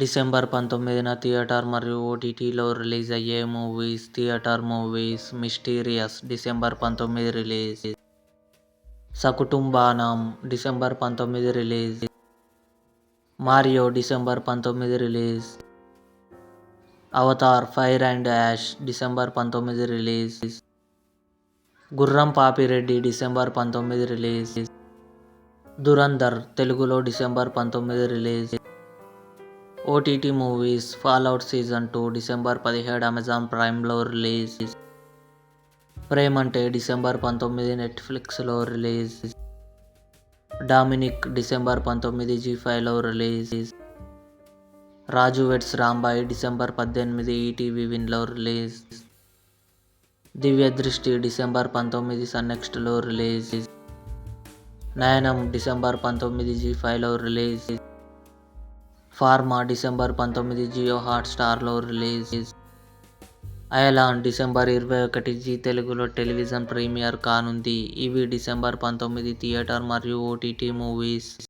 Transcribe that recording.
December 19న theatre మరియు ఓటీటీలో release అయ్యే movies. Theatre movies: mysterious December 19 release. Sakutumbanam December 19 release. Mario December 19 release. Avatar fire and ash December 19 release. Gurram Papireddy December 19 release. Dhurandhar తెలుగులో December 19 release. OTT movies: fallout season 2 December 17 Amazon ప్రైమ్లో release. Premante December 19 నెట్ఫ్లిక్స్లో release. Dominic December 19 జీ5లో release. Raju weds Rambai December 18 ETV విన్లో release. Divyadrishti December 19 సన్నెక్స్ట్లో release. నయనం December 19 జీ5లో release. Pharma December 19 Jio హాట్స్టార్లో release. Ayalaan December 21 Zee తెలుగులో television premiere కానుంది. ఇవి డిసెంబర్ 19 థియేటర్ మరియు ఓటీటీ మూవీస్.